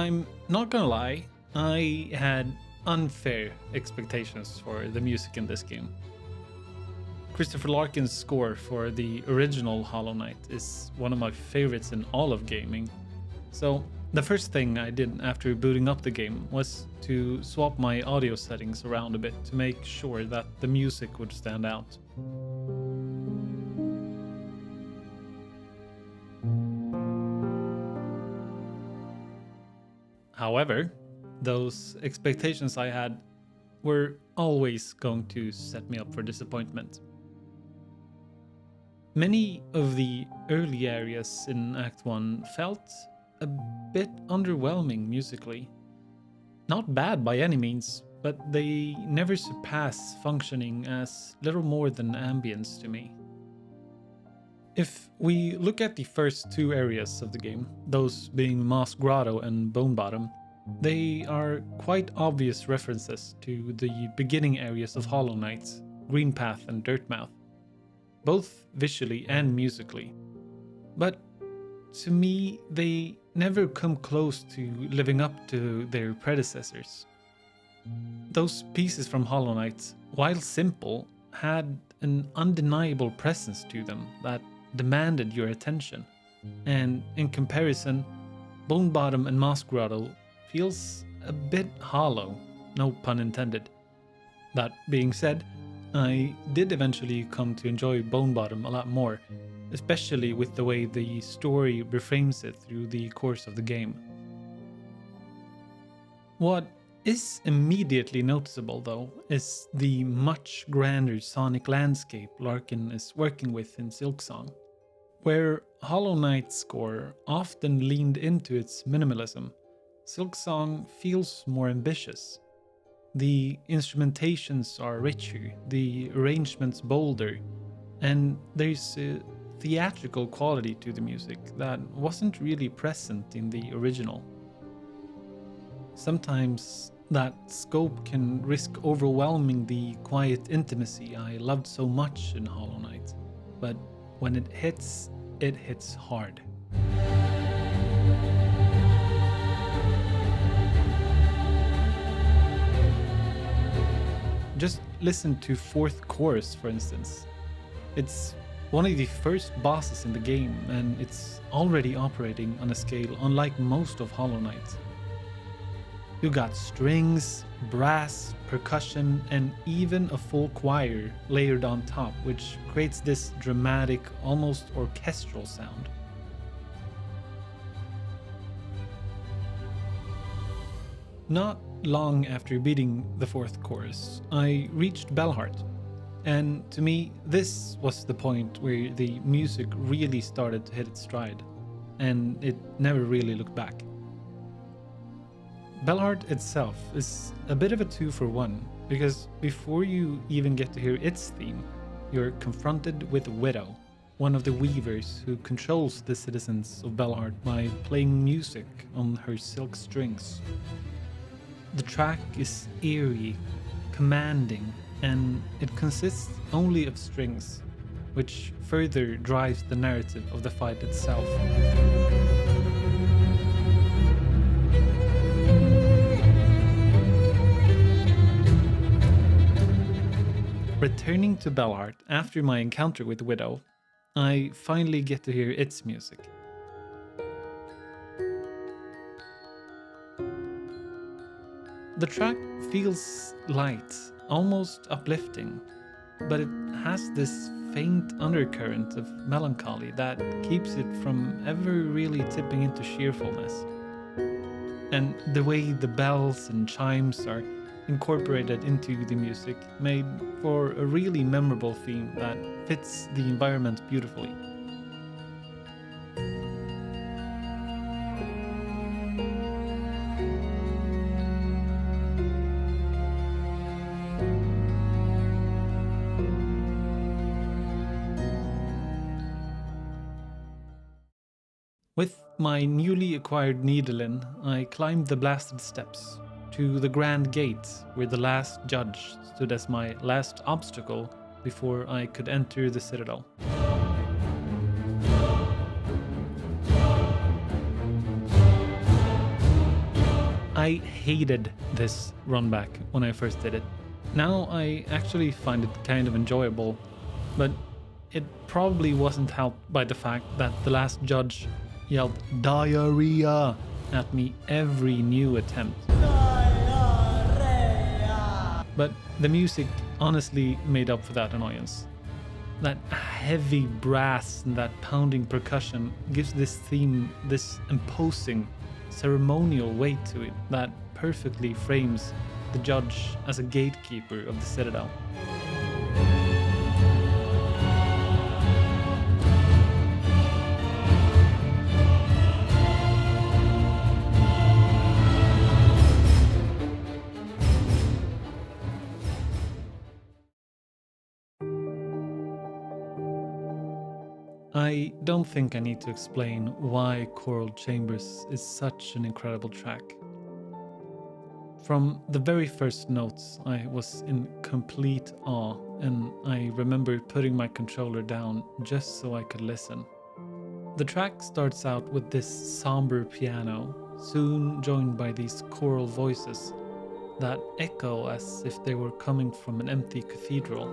I'm not gonna lie, I had unfair expectations for the music in this game. Christopher Larkin's score for the original Hollow Knight is one of my favorites in all of gaming. So the first thing I did after booting up the game was to swap my audio settings around a bit to make sure that the music would stand out. However, those expectations I had were always going to set me up for disappointment. Many of the early areas in Act 1 felt a bit underwhelming musically. Not bad by any means, but they never surpass functioning as little more than ambience to me. If we look at the first two areas of the game, those being Moss Grotto and Bone Bottom, they are quite obvious references to the beginning areas of Hollow Knight, Green Path and Dirtmouth, both visually and musically. But to me, they never come close to living up to their predecessors. Those pieces from Hollow Knight, while simple, had an undeniable presence to them that demanded your attention. And in comparison, Bone Bottom and Moss Grotto feels a bit hollow, no pun intended. That being said, I did eventually come to enjoy Bone Bottom a lot more, especially with the way the story reframes it through the course of the game. What is immediately noticeable though is the much grander sonic landscape Larkin is working with in Silksong. Where Hollow Knight's score often leaned into its minimalism, Silksong feels more ambitious. The instrumentations are richer, the arrangements bolder, and there's a theatrical quality to the music that wasn't really present in the original. Sometimes that scope can risk overwhelming the quiet intimacy I loved so much in Hollow Knight, but when it hits hard. Just listen to Fourth Chorus, for instance. It's one of the first bosses in the game, and it's already operating on a scale unlike most of Hollow Knight. You got strings, brass, percussion, and even a full choir layered on top, which creates this dramatic, almost orchestral sound. Not long after beating the fourth chorus, I reached Bellhart, and to me, this was the point where the music really started to hit its stride, and it never really looked back. Bellhart itself is a bit of a 2-for-1, because before you even get to hear its theme, you're confronted with Widow, one of the weavers who controls the citizens of Bellhart by playing music on her silk strings. The track is eerie, commanding, and it consists only of strings, which further drives the narrative of the fight itself. Returning to Bellhart after my encounter with Widow, I finally get to hear its music. The track feels light, almost uplifting, but it has this faint undercurrent of melancholy that keeps it from ever really tipping into cheerfulness. And the way the bells and chimes are incorporated into the music made for a really memorable theme that fits the environment beautifully. With my newly acquired Needlin, I climbed the blasted steps to the Grand Gate, where the last judge stood as my last obstacle before I could enter the citadel. I hated this run back when I first did it. Now I actually find it kind of enjoyable, but it probably wasn't helped by the fact that the last judge yelled diarrhea at me every new attempt. But the music honestly made up for that annoyance. That heavy brass and that pounding percussion gives this theme this imposing, ceremonial weight to it that perfectly frames the judge as a gatekeeper of the citadel. I don't think I need to explain why Choral Chambers is such an incredible track. From the very first notes, I was in complete awe, and I remember putting my controller down just so I could listen. The track starts out with this somber piano, soon joined by these choral voices that echo as if they were coming from an empty cathedral.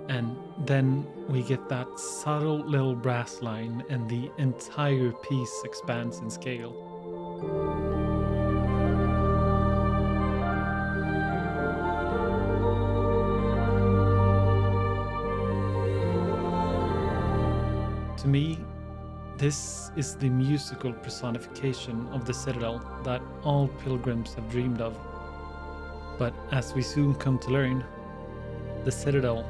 And then we get that subtle little brass line and the entire piece expands in scale. To me, this is the musical personification of the citadel that all pilgrims have dreamed of. But as we soon come to learn, the citadel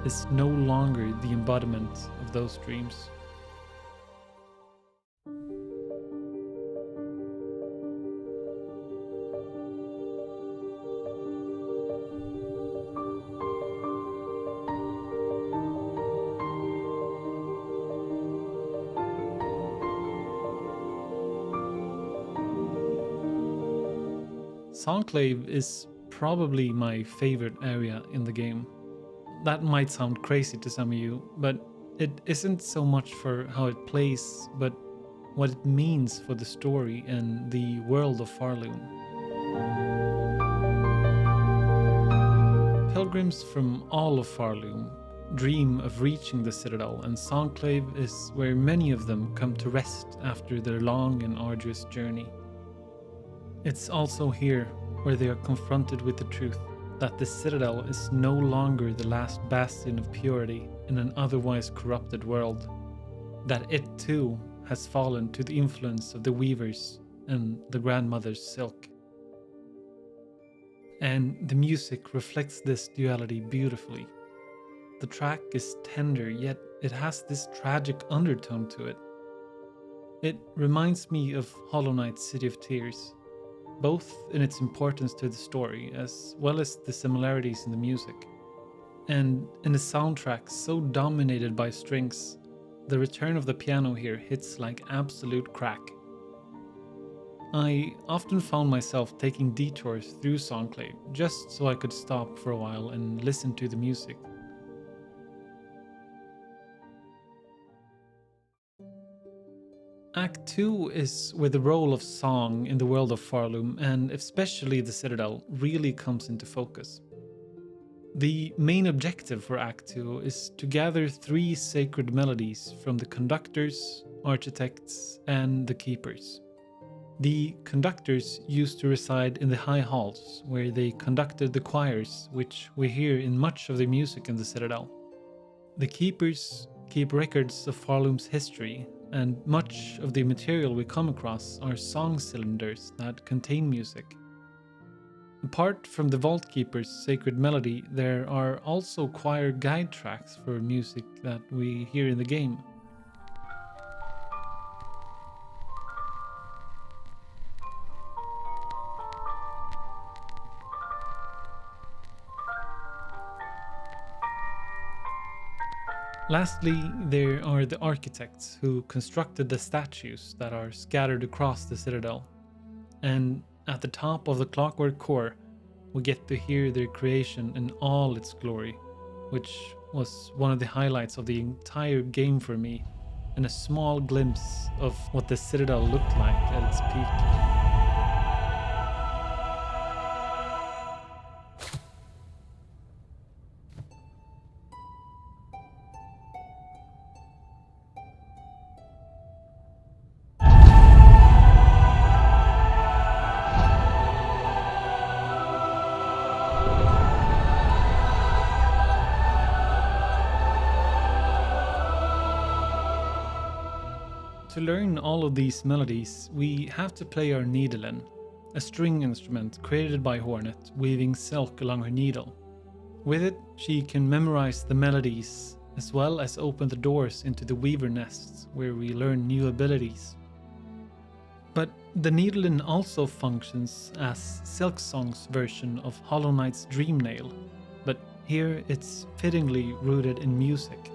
is no longer the embodiment of those dreams. Songclave is probably my favorite area in the game. That might sound crazy to some of you, but it isn't so much for how it plays, but what it means for the story and the world of Farloom. Pilgrims from all of Farloom dream of reaching the citadel, and Songclave is where many of them come to rest after their long and arduous journey. It's also here where they are confronted with the truth that the citadel is no longer the last bastion of purity in an otherwise corrupted world, that it too has fallen to the influence of the weavers and the grandmother's silk. And the music reflects this duality beautifully. The track is tender, yet it has this tragic undertone to it. It reminds me of Hollow Knight City of Tears, both in its importance to the story as well as the similarities in the music. And in a soundtrack so dominated by strings, the return of the piano here hits like absolute crack. I often found myself taking detours through Songclave just so I could stop for a while and listen to the music. Act 2 is where the role of song in the world of Farloom, and especially the Citadel, really comes into focus. The main objective for Act 2 is to gather 3 sacred melodies from the conductors, architects, and the keepers. The conductors used to reside in the high halls, where they conducted the choirs, which we hear in much of the music in the Citadel. The keepers keep records of Farloom's history, and much of the material we come across are song cylinders that contain music. Apart from the Vault Keeper's sacred melody, there are also choir guide tracks for music that we hear in the game. Lastly, there are the architects who constructed the statues that are scattered across the Citadel. And at the top of the Clockwork Core, we get to hear their creation in all its glory, which was one of the highlights of the entire game for me. and a small glimpse of what the citadel looked like at its peak. To learn all of these melodies, we have to play our needlin, a string instrument created by Hornet, weaving silk along her needle. With it, she can memorize the melodies as well as open the doors into the weaver nests, where we learn new abilities. But the needlin also functions as Silksong's version of Hollow Knight's Dream Nail, but here it's fittingly rooted in music.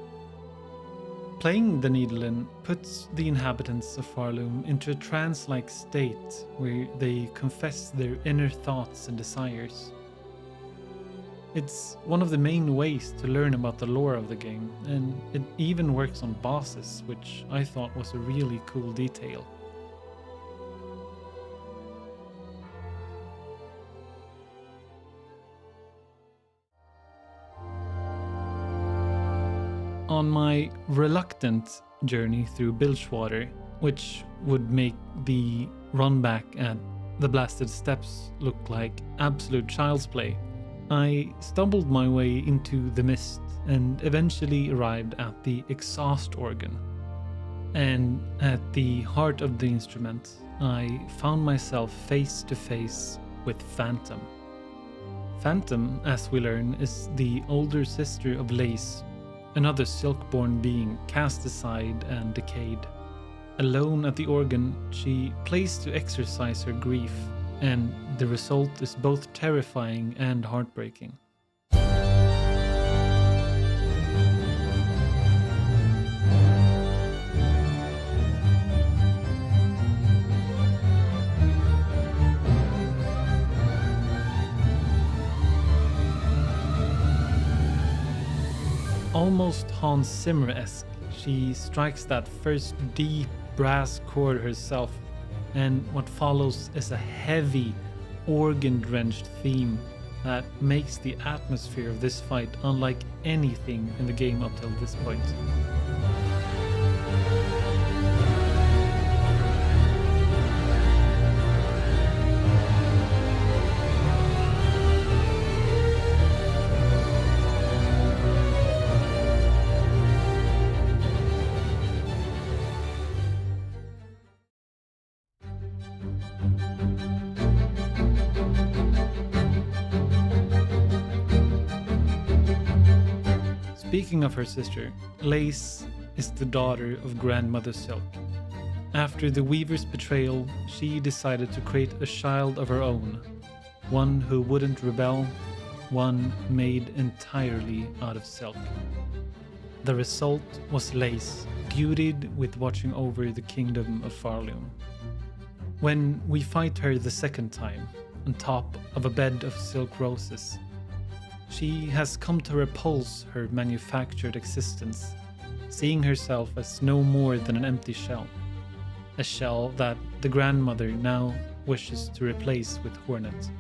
Playing the needlin puts the inhabitants of Farloom into a trance-like state where they confess their inner thoughts and desires. It's one of the main ways to learn about the lore of the game, and it even works on bosses, which I thought was a really cool detail. On my reluctant journey through Bilgewater, which would make the run back at the Blasted Steppes look like absolute child's play, I stumbled my way into the mist and eventually arrived at the exhaust organ. And at the heart of the instrument, I found myself face to face with Phantom. Phantom, as we learn, is the older sister of Lace, another Silkborn being cast aside and decayed. Alone at the organ, she plays to exercise her grief, and the result is both terrifying and heartbreaking. Almost Hans Zimmer-esque, she strikes that first deep brass chord herself, and what follows is a heavy, organ-drenched theme that makes the atmosphere of this fight unlike anything in the game up till this point. Speaking of her sister, Lace is the daughter of Grandmother Silk. After the Weaver's betrayal, she decided to create a child of her own, one who wouldn't rebel, one made entirely out of silk. The result was Lace, beautied with watching over the kingdom of Farloom. When we fight her the second time, on top of a bed of silk roses, she has come to repulse her manufactured existence, seeing herself as no more than an empty shell. A shell that the grandmother now wishes to replace with Hornet.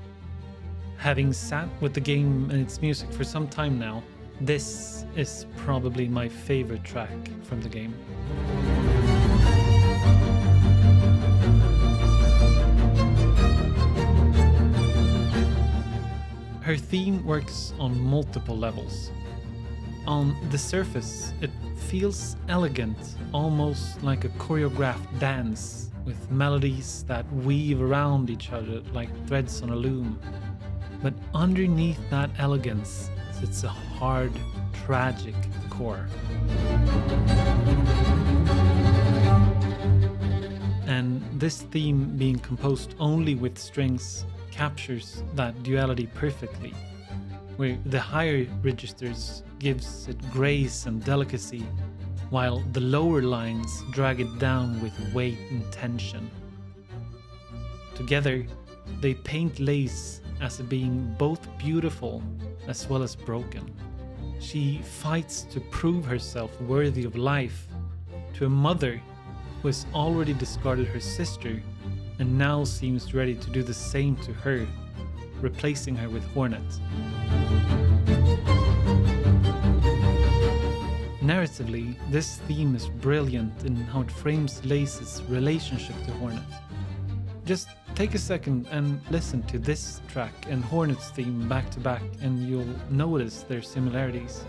Having sat with the game and its music for some time now, this is probably my favorite track from the game. Her theme works on multiple levels. On the surface, it feels elegant, almost like a choreographed dance, with melodies that weave around each other like threads on a loom. But underneath that elegance sits a hard, tragic core. And this theme, being composed only with strings, captures that duality perfectly, where the higher registers gives it grace and delicacy, while the lower lines drag it down with weight and tension. Together, they paint Lace as being both beautiful as well as broken. She fights to prove herself worthy of life, to a mother who has already discarded her sister and now seems ready to do the same to her, replacing her with Hornet. Narratively, this theme is brilliant in how it frames Lace's relationship to Hornet. Just take a second and listen to this track and Hornet's theme back to back, and you'll notice their similarities.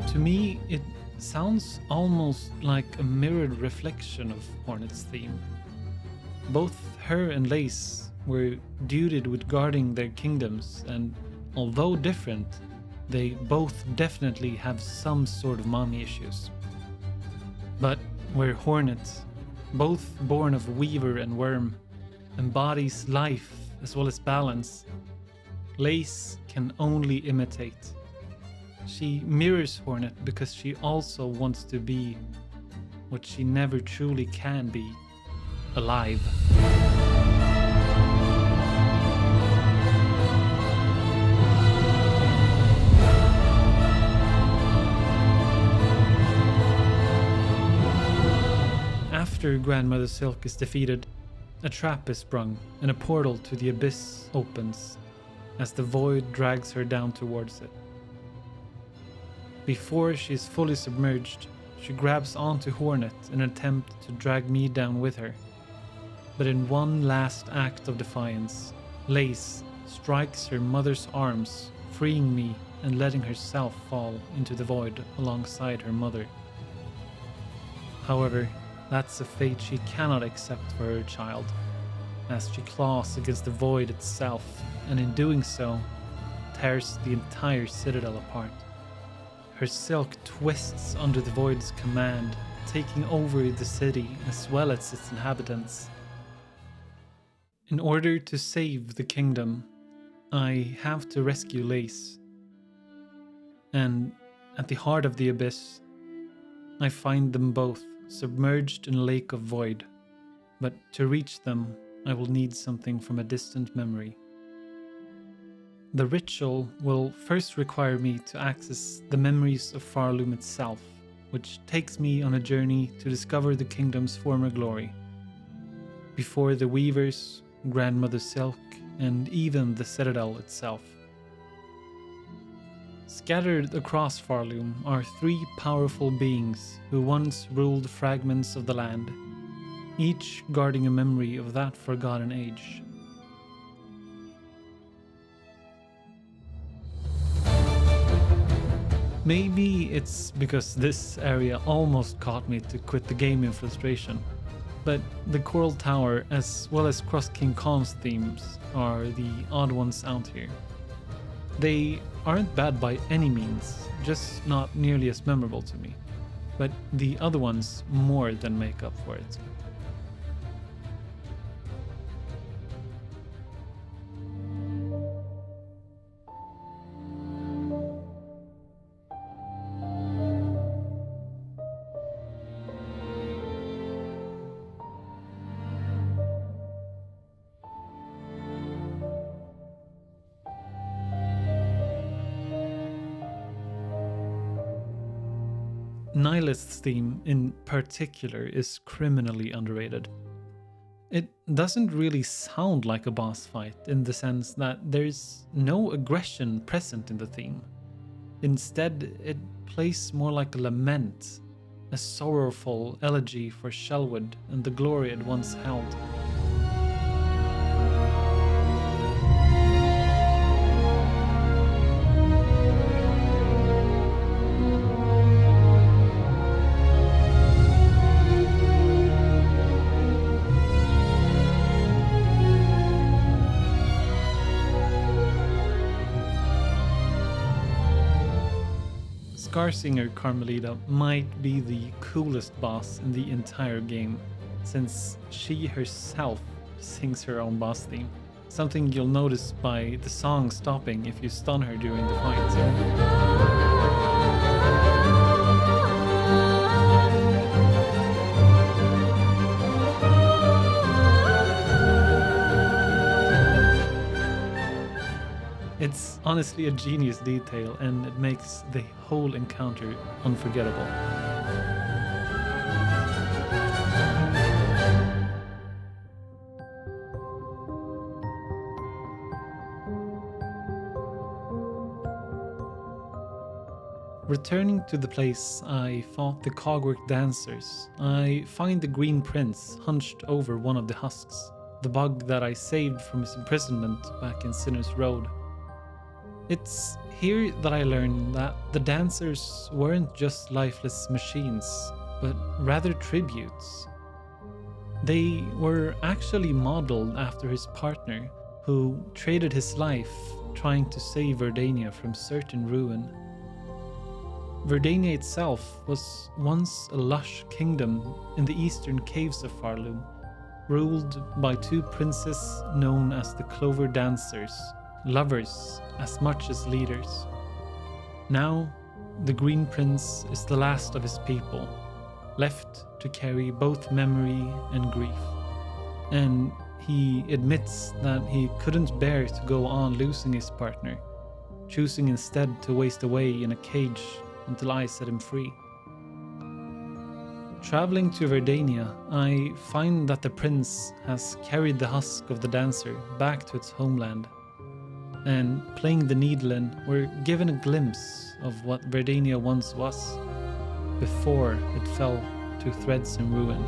To me, it sounds almost like a mirrored reflection of Hornet's theme. Both her and Lace were duted with guarding their kingdoms, and although different, they both definitely have some sort of mommy issues. But where Hornet, both born of Weaver and Worm, embodies life as well as balance, Lace can only imitate. She mirrors Hornet because she also wants to be what she never truly can be: alive. After Grandmother Silk is defeated, a trap is sprung and a portal to the abyss opens as the void drags her down towards it. Before she is fully submerged, she grabs onto Hornet in an attempt to drag me down with her. But in one last act of defiance, Lace strikes her mother's arms, freeing me and letting herself fall into the void alongside her mother. However, that's a fate she cannot accept for her child, as she claws against the void itself, and in doing so, tears the entire citadel apart. Her silk twists under the void's command, taking over the city as well as its inhabitants. In order to save the kingdom, I have to rescue Lace. And at the heart of the abyss, I find them both submerged in a lake of void. But to reach them, I will need something from a distant memory. The ritual will first require me to access the memories of Farloom itself, which takes me on a journey to discover the kingdom's former glory. Before the Weavers, Grandmother Silk, and even the citadel itself. Scattered across Farloom are three powerful beings who once ruled fragments of the land, each guarding a memory of that forgotten age. Maybe it's because this area almost caught me to quit the game in frustration, but the Coral Tower as well as Cross King Khan's themes are the odd ones out here. They aren't bad by any means, just not nearly as memorable to me, but the other ones more than make up for it. Nihilist's theme in particular is criminally underrated. It doesn't really sound like a boss fight in the sense that there's no aggression present in the theme. Instead, it plays more like a lament, a sorrowful elegy for Shelwood and the glory it once held. Scarsinger Carmelita might be the coolest boss in the entire game, since she herself sings her own boss theme, something you'll notice by the song stopping if you stun her during the fight. It's honestly a genius detail, and it makes the whole encounter unforgettable. Returning to the place I fought the cogwork dancers, I find the Green Prince hunched over one of the husks, the bug that I saved from his imprisonment back in Sinner's Road. It's here that I learn that the dancers weren't just lifeless machines, but rather tributes. They were actually modeled after his partner, who traded his life trying to save Verdania from certain ruin. Verdania itself was once a lush kingdom in the eastern caves of Farloom, ruled by two princes known as the Clover Dancers, lovers as much as leaders. Now, the Green Prince is the last of his people, left to carry both memory and grief. And he admits that he couldn't bear to go on losing his partner, choosing instead to waste away in a cage until I set him free. Traveling to Verdania, I find that the prince has carried the husk of the dancer back to its homeland. And playing the needle, we're given a glimpse of what Verdania once was, before it fell to threads and ruin.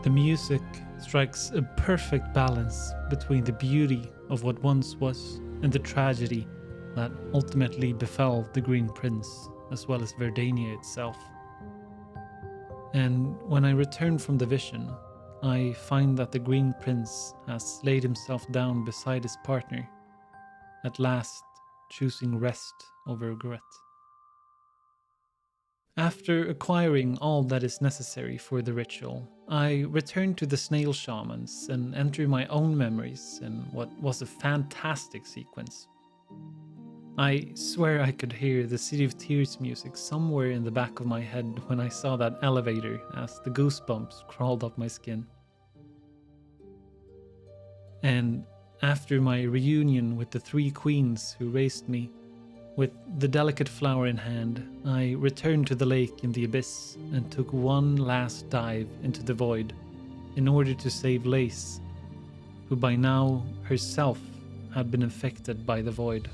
The music strikes a perfect balance between the beauty of what once was and the tragedy that ultimately befell the Green Prince, as well as Verdania itself. And when I return from the vision, I find that the Green Prince has laid himself down beside his partner, at last choosing rest over regret. After acquiring all that is necessary for the ritual, I return to the snail shamans and enter my own memories in what was a fantastic sequence. I swear I could hear the City of Tears music somewhere in the back of my head when I saw that elevator as the goosebumps crawled up my skin. And after my reunion with the three queens who raised me, with the delicate flower in hand, I returned to the lake in the abyss and took one last dive into the void in order to save Lace, who by now herself had been infected by the void.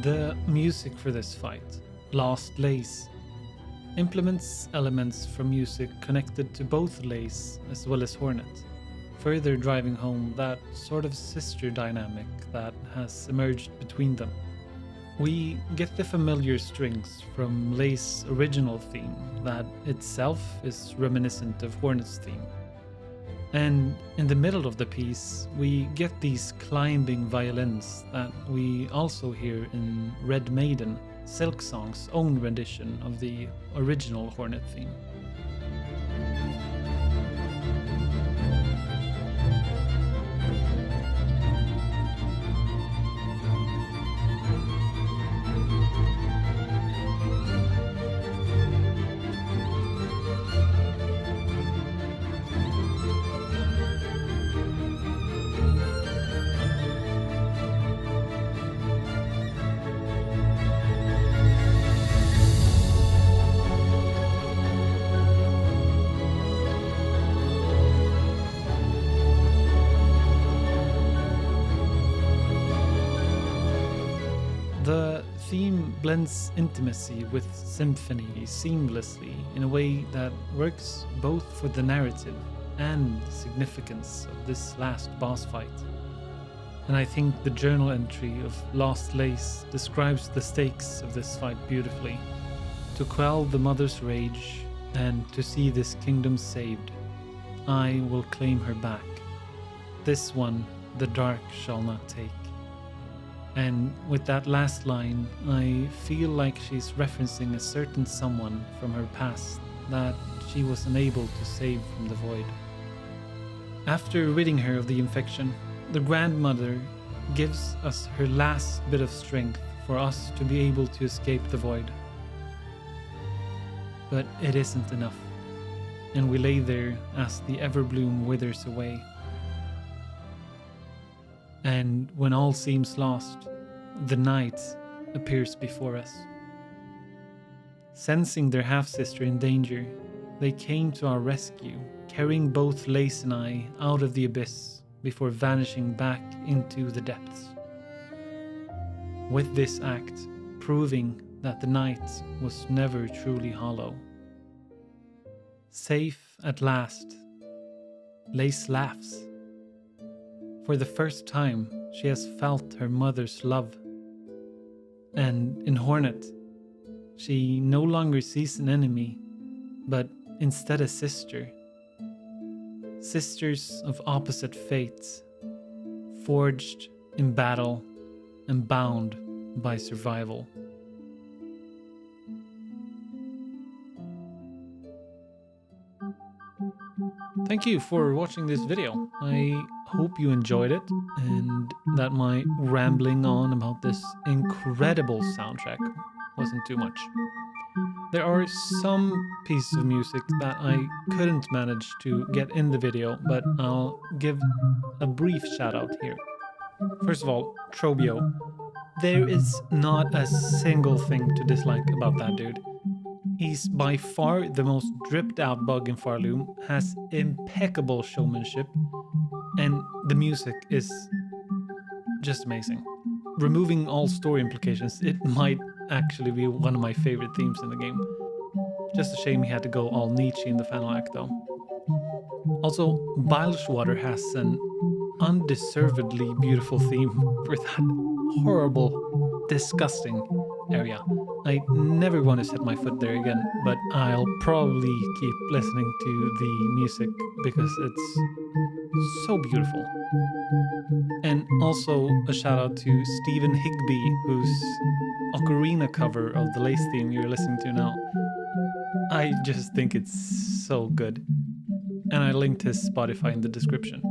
The music for this fight, Lost Lace, implements elements from music connected to both Lace as well as Hornet, further driving home that sort of sister dynamic that has emerged between them. We get the familiar strings from Lace's original theme that itself is reminiscent of Hornet's theme. And in the middle of the piece, we get these climbing violins that we also hear in Red Maiden, Silksong's own rendition of the original Hornet theme. theme blends intimacy with symphony seamlessly in a way that works both for the narrative and the significance of this last boss fight. And I think the journal entry of Lost Lace describes the stakes of this fight beautifully. To quell the mother's rage and to see this kingdom saved, I will claim her back. This one the dark shall not take. And with that last line, I feel like she's referencing a certain someone from her past that she was unable to save from the void. After ridding her of the infection, the grandmother gives us her last bit of strength for us to be able to escape the void. But it isn't enough, and we lay there as the Everbloom withers away. And when all seems lost, the night appears before us. Sensing their half-sister in danger, they came to our rescue, carrying both Lace and I out of the abyss before vanishing back into the depths. With this act, proving that the night was never truly hollow. Safe at last, Lace laughs. For the first time, she has felt her mother's love. And in Hornet, she no longer sees an enemy, but instead a sister. Sisters of opposite fates, forged in battle and bound by survival. Thank you for watching this video. I hope you enjoyed it and that my rambling on about this incredible soundtrack wasn't too much. There are some pieces of music that I couldn't manage to get in the video, but I'll give a brief shout out here. First of all, Trobio. There is not a single thing to dislike about that dude. He's by far the most dripped out bug in Farloom, has impeccable showmanship, and the music is just amazing. Removing all story implications, it might actually be one of my favorite themes in the game. Just a shame he had to go all Nietzsche in the final act though. Also, Bilgewater has an undeservedly beautiful theme for that horrible, disgusting area. I never want to set my foot there again, but I'll probably keep listening to the music because it's so beautiful. And also a shout out to Stephen Higby, whose ocarina cover of the Lace theme you're listening to now. I just think it's so good. And I linked his Spotify in the description.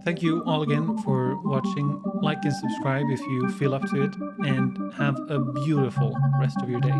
Thank you all again for watching. Like and subscribe if you feel up to it, and have a beautiful rest of your day.